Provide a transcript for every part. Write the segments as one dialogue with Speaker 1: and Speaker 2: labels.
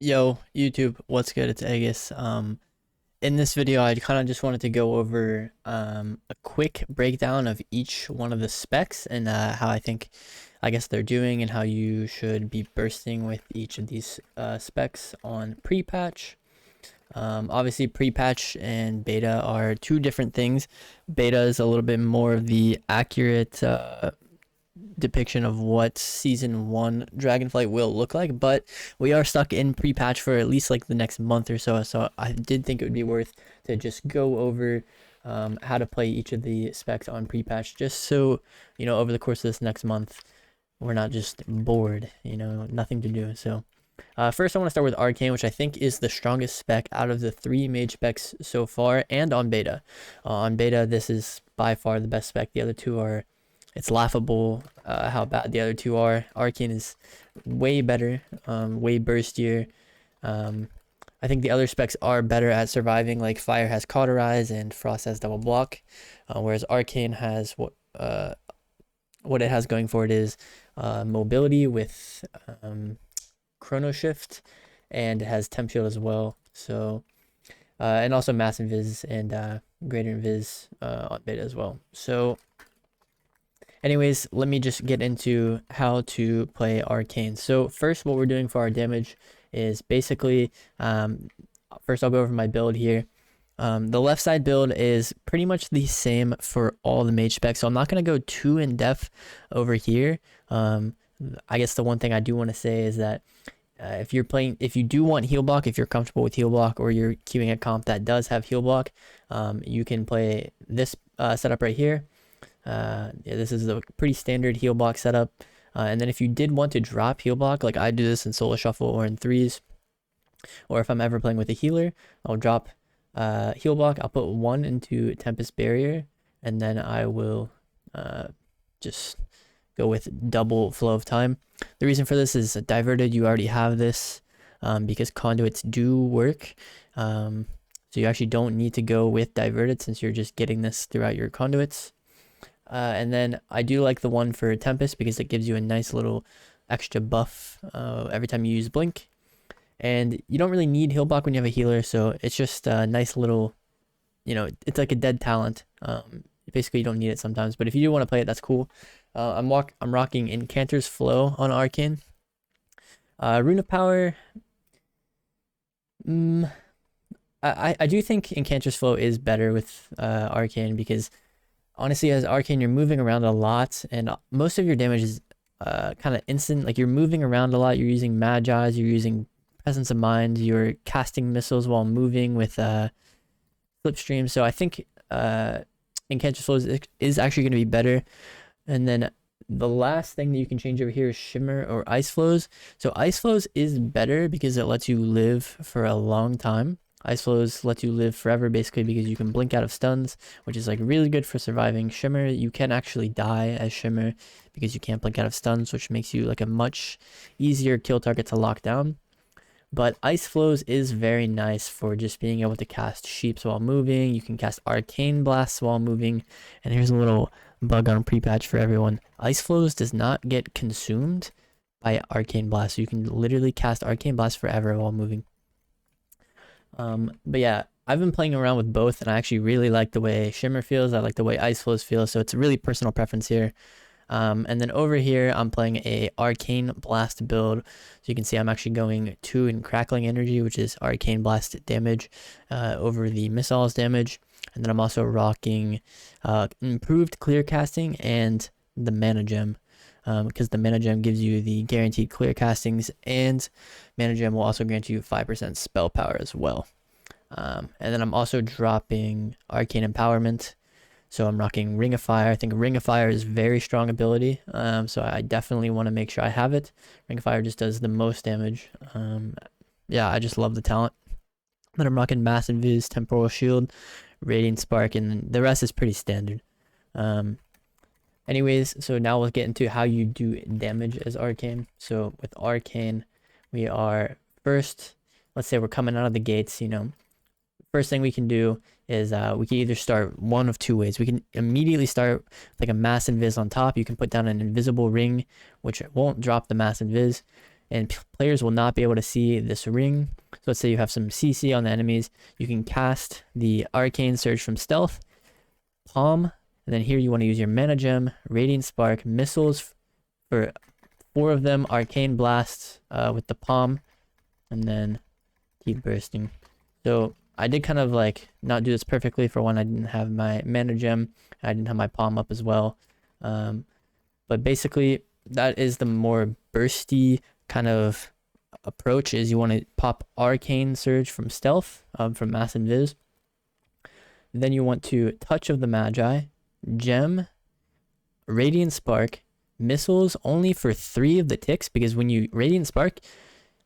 Speaker 1: Yo, YouTube, what's good? It's Aeghis. In this video, I kind of just wanted to go over a quick breakdown of each one of the specs and how I guess they're doing and how you should be bursting with each of these specs on pre-patch. Obviously, pre-patch and beta are two different things. Beta is a little bit more of the accurate depiction of what season 1 Dragonflight will look like, but we are stuck in pre-patch for at least like the next month or so I did think it would be worth to just go over how to play each of the specs on pre-patch, just so over the course of this next month we're not just bored, nothing to do. So first I want to start with Arcane, which I think is the strongest spec out of the 3 mage specs so far, and on beta. On beta, this is by far the best spec. The other two are, it's laughable how bad the other two are. Arcane is way better, way burstier. I think the other specs are better at surviving, like Fire has Cauterize and Frost has Double Block, whereas Arcane has what it has going for it is mobility with Chrono Shift, and it has Temp Shield as well. So and also Mass Invis and Greater Invis on beta as well. So anyways, let me just get into how to play Arcane. So first, what we're doing for our damage is basically, first I'll go over my build here. The left side build is pretty much the same for all the mage specs, so I'm not going to go too in depth over here. I guess the one thing I do want to say is that if you do want heal block, if you're comfortable with heal block, or you're queuing a comp that does have heal block, you can play this setup right here. Yeah, this is a pretty standard heal block setup. And then if you did want to drop heal block, like I do this in solo shuffle or in threes, or if I'm ever playing with a healer, I'll drop heal block. I'll put 1 into Tempest Barrier, and then I will just go with double flow of time. The reason for this is diverted. You already have this because conduits do work. So you actually don't need to go with diverted, since you're just getting this throughout your conduits. And then I do like the one for Tempest because it gives you a nice little extra buff every time you use Blink. And you don't really need heal block when you have a healer, so it's just a nice little, it's like a dead talent. Basically, you don't need it sometimes, but if you do want to play it, that's cool. I'm rocking Incanter's Flow on Arcane. Rune of Power. I do think Incanter's Flow is better with Arcane, because honestly, as Arcane, you're moving around a lot, and most of your damage is kind of instant. Like, you're moving around a lot, you're using Magi's, you're using Presence of Mind, you're casting missiles while moving with Slipstream. So I think Incanter's Flow is actually going to be better. And then the last thing that you can change over here is Shimmer or Ice Flows. So Ice Flows is better because it lets you live for a long time. Ice Flows lets you live forever, basically, because you can blink out of stuns, which is like really good for surviving. Shimmer, you can actually die as Shimmer because you can't blink out of stuns, which makes you like a much easier kill target to lock down. But Ice Flows is very nice for just being able to cast Sheeps while moving. You can cast Arcane Blasts while moving. And here's a little bug on pre-patch for everyone. Ice Flows does not get consumed by Arcane Blast, so you can literally cast Arcane Blast forever while moving. But yeah, I've been playing around with both, and I actually really like the way Shimmer feels. I like the way Ice Flows feel, so it's a really personal preference here. And then over here, I'm playing a Arcane Blast build. So you can see I'm actually going 2 in Crackling Energy, which is Arcane Blast damage over the missiles damage. And then I'm also rocking improved clear casting and the Mana Gem, because the Mana Gem gives you the guaranteed clear castings, and Mana Gem will also grant you 5% spell power as well. And then I'm also dropping Arcane Empowerment. So I'm rocking Ring of Fire. I think Ring of Fire is very strong ability, so I definitely want to make sure I have it. Ring of Fire just does the most damage. Yeah, I just love the talent. Then I'm rocking Mass Invis, Temporal Shield, Radiant Spark, and the rest is pretty standard. Anyways, so now we'll get into how you do damage as Arcane. So with Arcane, we are first, let's say we're coming out of the gates, first thing we can do is we can either start one of 2 ways. We can immediately start like a Mass Invis on top. You can put down an invisible ring, which won't drop the Mass Invis. and players will not be able to see this ring. So let's say you have some CC on the enemies, you can cast the Arcane Surge from Stealth, Palm, and then here you want to use your Mana Gem, Radiant Spark, Missiles for 4 of them, Arcane Blast with the Palm, and then keep bursting. So I did kind of like not do this perfectly. For one, I didn't have my Mana Gem, I didn't have my Palm up as well. But basically, that is the more bursty kind of approach, is you want to pop Arcane Surge from Stealth, from Mass Invis. Then you want to Touch of the Magi, Gem, Radiant Spark, Missiles only for 3 of the ticks, because when you Radiant Spark,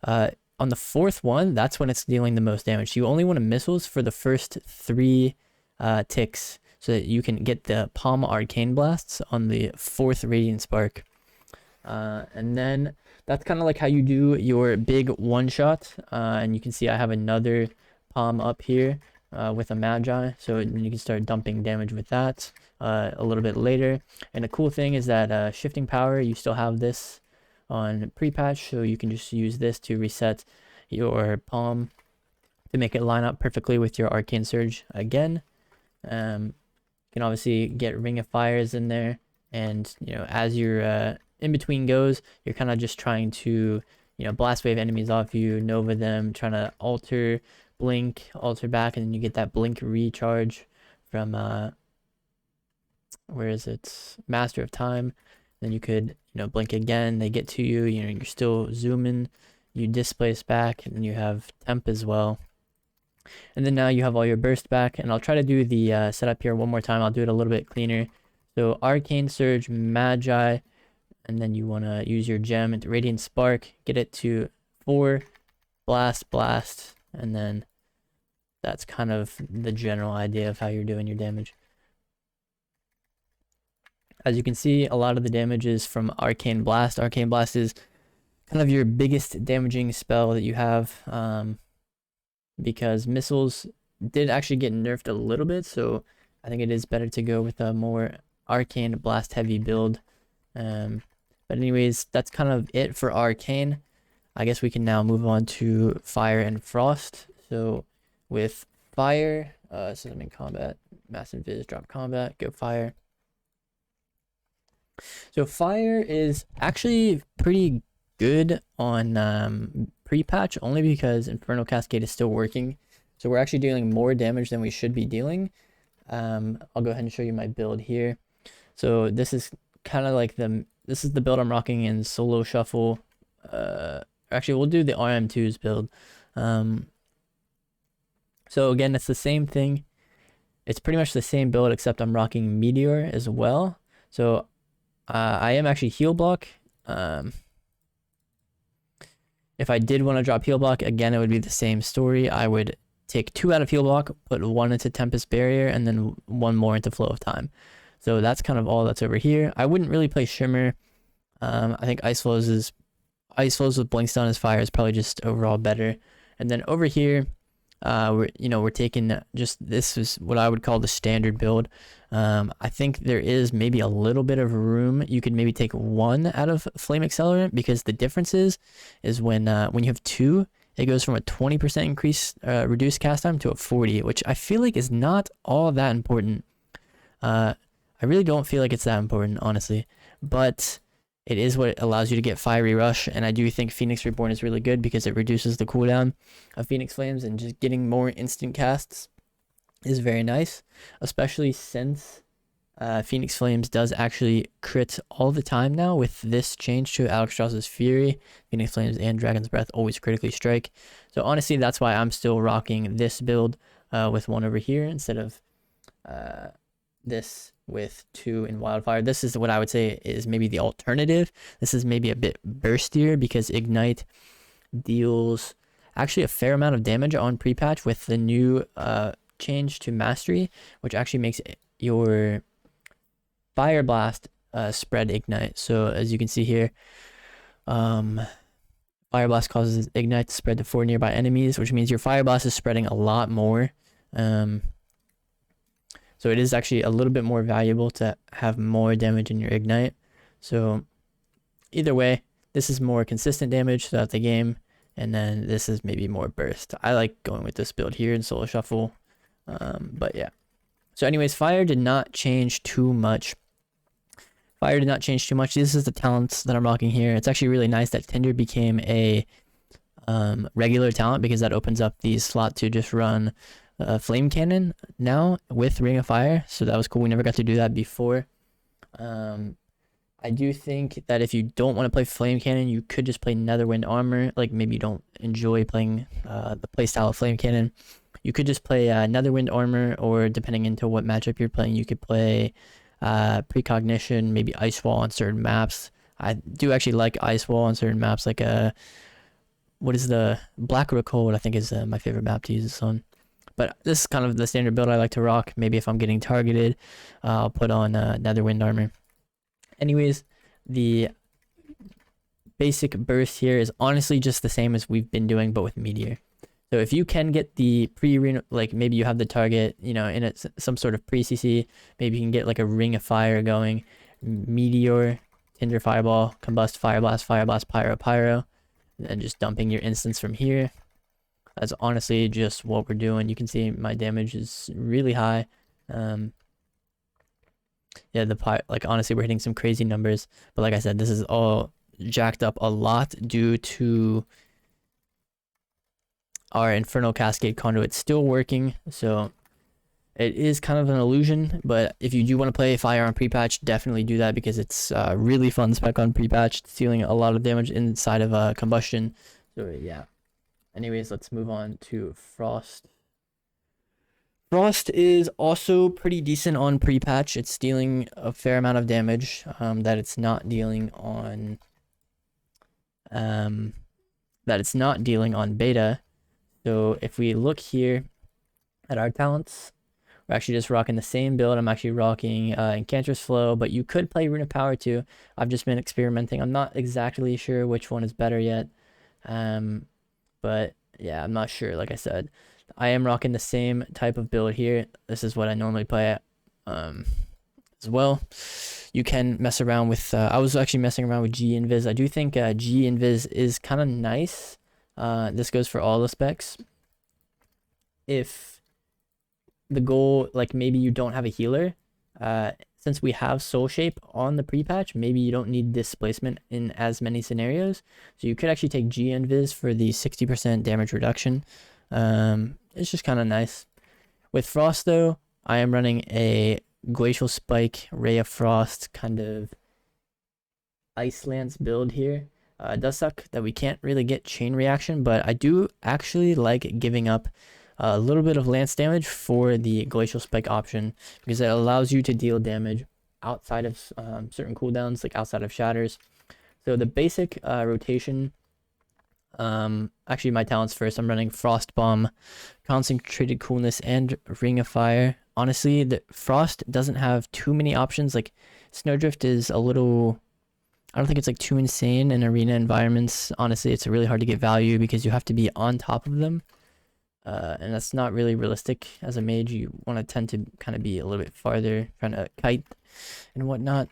Speaker 1: on the 4th one, that's when it's dealing the most damage. So you only want to Missiles for the first 3 ticks, so that you can get the Palm Arcane Blasts on the 4th Radiant Spark. And then that's kind of like how you do your big one-shot. And you can see I have another Palm up here with a Magi, so you can start dumping damage with that a little bit later. And the cool thing is that Shifting Power, you still have this on pre-patch, so you can just use this to reset your Palm to make it line up perfectly with your Arcane Surge again. You can obviously get Ring of Fires in there, and as your in between goes, you're kind of just trying to blast wave enemies off you, Nova them, trying to alter, blink, alter back, and then you get that blink recharge from where is it, Master of Time. Then you could blink again, they get to you, you're still zooming, you displace back, and then you have temp as well. And then now you have all your burst back, and I'll try to do the setup here one more time. I'll do it a little bit cleaner. So Arcane Surge, Magi, and then you want to use your gem into Radiant Spark, get it to 4, blast, and then that's kind of the general idea of how you're doing your damage. As you can see, a lot of the damage is from Arcane Blast. Arcane Blast is kind of your biggest damaging spell that you have, because missiles did actually get nerfed a little bit, so I think it is better to go with a more Arcane Blast heavy build. But anyways, that's kind of it for Arcane. I guess we can now move on to Fire and Frost. So with Fire, so I'm in combat, Mass Invis, drop combat, go Fire. So Fire is actually pretty good on pre-patch, only because Infernal Cascade is still working. So we're actually dealing more damage than we should be dealing. I'll go ahead and show you my build here. So this is kind of like this is the build I'm rocking in solo shuffle. Actually, we'll do the RM2's build. So again, it's the same thing. It's pretty much the same build, except I'm rocking Meteor as well. So I am actually heal block. If I did want to drop heal block, again, it would be the same story. I would take 2 out of heal block, put 1 into Tempest Barrier, and then 1 more into Flow of Time. So that's kind of all that's over here. I wouldn't really play Shimmer. I think Ice Flows with Blinkstone as Fire is probably just overall better. And then over here, we're taking just, this is what I would call the standard build. I think there is maybe a little bit of room. You could maybe take 1 out of Flame Accelerant, because the difference is when you have 2, it goes from a 20% increase reduced cast time to a 40, which I feel like is not all that important. I really don't feel like it's that important, honestly, but it is what allows you to get Fiery Rush, and I do think Phoenix Reborn is really good because it reduces the cooldown of Phoenix Flames, and just getting more instant casts is very nice, especially since Phoenix Flames does actually crit all the time now with this change to Alexstras's Fury. Phoenix Flames and Dragon's Breath always critically strike. So honestly, that's why I'm still rocking this build with 1 over here instead of this with 2 in Wildfire. This is what I would say is maybe the alternative. This is maybe a bit burstier because Ignite deals actually a fair amount of damage on pre-patch with the new change to Mastery, which actually makes your Fire Blast spread Ignite. So as you can see here, Fire Blast causes Ignite to spread to 4 nearby enemies, which means your Fire Blast is spreading a lot more. So it is actually a little bit more valuable to have more damage in your Ignite. So either way, This is more consistent damage throughout the game, and then this is maybe more burst. I like going with this build here in solo shuffle, but yeah. So anyways, fire did not change too much. Fire did not change too much. This is the talents that I'm rocking here. It's actually really nice that Tinder became a regular talent, because that opens up the slot to just run flame cannon now with Ring of Fire. So that was cool. We never got to do that before. I do think that if you don't want to play flame cannon, you could just play Netherwind armor. Like maybe you don't enjoy playing the playstyle of flame cannon, you could just play Netherwind armor, or depending into what matchup you're playing, you could play precognition, maybe ice wall on certain maps. I do actually like ice wall on certain maps, like what is the Black Rook Hold, I think is my favorite map to use this on. But this is kind of the standard build I like to rock. Maybe if I'm getting targeted, I'll put on Netherwind armor. Anyways, the basic burst here is honestly just the same as we've been doing, but with Meteor. So if you can get the like maybe you have the target, you know, in some sort of pre-CC, maybe you can get like a Ring of Fire going, Meteor, Tinder Fireball, Combust, Fireblast, Pyro, and just dumping your instance from here. That's honestly just what we're doing. You can see my damage is really high. Yeah, like honestly, we're hitting some crazy numbers. But like I said, this is all jacked up a lot due to our Infernal Cascade Conduit still working. So it is kind of an illusion. But if you do want to play Fire on pre-patch, definitely do that, because it's really fun spec on pre-patch, dealing a lot of damage inside of Combustion. So yeah. Anyways, let's move on to Frost. Frost is also pretty decent on pre-patch. It's dealing a fair amount of damage that it's not dealing on beta. So if we look here at our talents, we're actually just rocking the same build. I'm actually rocking Enchantress Flow, but you could play Rune of Power too. I've just been experimenting. I'm not exactly sure which one is better yet. But yeah, I'm not sure. Like I said, I am rocking the same type of build here. This is what I normally play as well. You can mess around with, I was actually messing around with G Invis. I do think G Invis is kind of nice. This goes for all the specs. If the goal, like maybe you don't have a healer, since we have Soul Shape on the pre-patch, maybe you don't need displacement in as many scenarios. So you could actually take G Invis for the 60% damage reduction. It's just kind of nice. With Frost though, I am running a Glacial Spike, Ray of Frost, kind of Ice Lance build here. It does suck that we can't really get chain reaction, but I do actually like giving up a little bit of lance damage for the Glacial Spike option, because it allows you to deal damage outside of certain cooldowns, like outside of shatters. So the basic rotation, actually my talents first, I'm running Frost Bomb, Concentrated Coolness, and Ring of Fire. Honestly, the Frost doesn't have too many options. Like Snowdrift is a little, I don't think it's like too insane in arena environments. Honestly, it's really hard to get value because you have to be on top of them. And that's not really realistic as a mage. You want to tend to kind of be a little bit farther, trying to kite and whatnot.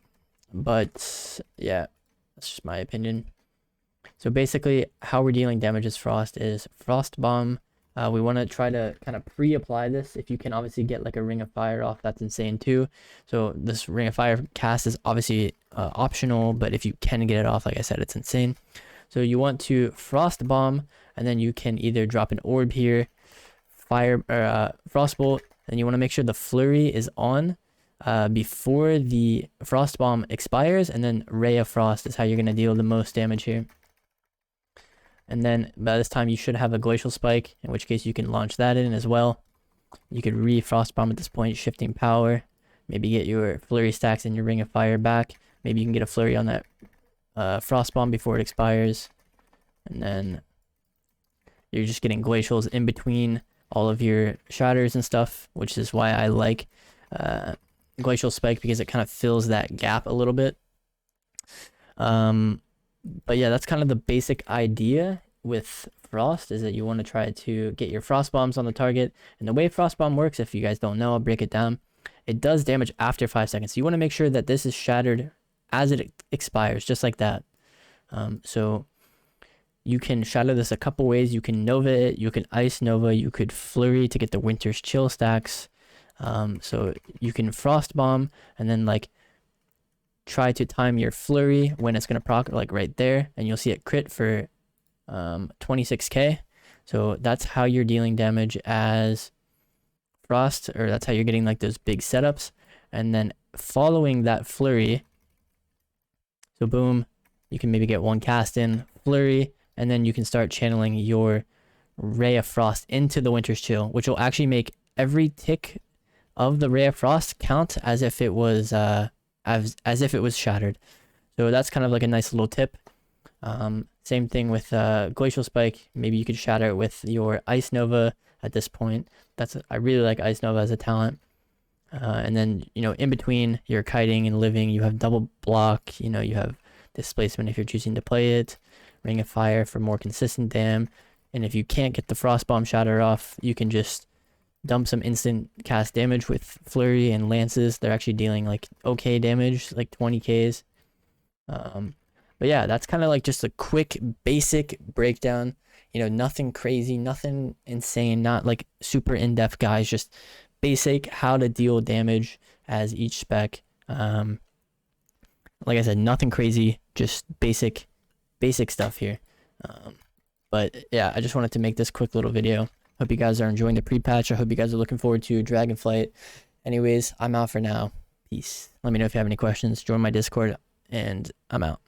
Speaker 1: But yeah, that's just my opinion. So basically, how we're dealing damage as Frost is Frost Bomb. We want to try to kind of pre-apply this. If you can obviously get like a Ring of Fire off, that's insane too. So this Ring of Fire cast is obviously optional, but if you can get it off, like I said, it's insane. So you want to Frost Bomb, and then you can either drop an orb here, Frostbolt, and you want to make sure the flurry is on before the Frost Bomb expires, and then Ray of Frost is how you're going to deal the most damage here. And then by this time you should have a Glacial Spike, in which case you can launch that in as well. You could re-Frost Bomb at this point, shifting power, maybe get your flurry stacks and your Ring of Fire back. Maybe you can get a flurry on that Frost Bomb before it expires, and then you're just getting glacials in between all of your shatters and stuff, which is why I like Glacial Spike, because it kind of fills that gap a little bit. But yeah, that's kind of the basic idea with Frost, is that you want to try to get your Frost Bombs on the target. And the way Frost Bomb works, if you guys don't know, I'll break it down. It does damage after 5 seconds. So you want to make sure that this is shattered as it expires, just like that. So you can shadow this a couple ways. You can Nova it, you can Ice Nova, you could Flurry to get the Winter's Chill stacks. So you can Frost Bomb and then like try to time your Flurry when it's gonna proc, like right there, and you'll see it crit for 26k. So that's how you're dealing damage as Frost, or that's how you're getting like those big setups. And then following that Flurry, so boom, you can maybe get one cast in, Flurry, and then you can start channeling your Ray of Frost into the Winter's Chill, which will actually make every tick of the Ray of Frost count as if it was as if it was shattered. So that's kind of like a nice little tip. Same thing with Glacial Spike. Maybe you could shatter it with your Ice Nova at this point. I really like Ice Nova as a talent. And then, you know, in between your kiting and living, you have double block, you know, you have displacement if you're choosing to play it, Ring of Fire for more consistent dam. And if you can't get the Frost Bomb shatter off, you can just dump some instant cast damage with Flurry and Lances. They're actually dealing like okay damage, like 20Ks. But yeah, that's kind of like just a quick basic breakdown. You know, nothing crazy, nothing insane, not like super in-depth, guys, just basic how to deal damage as each spec. Like I said, nothing crazy, just basic stuff here. But yeah, I just wanted to make this quick little video. Hope you guys are enjoying the pre-patch. I hope you guys are looking forward to Dragonflight. Anyways, I'm out for now. Peace. Let me know if you have any questions. Join my Discord, and I'm out.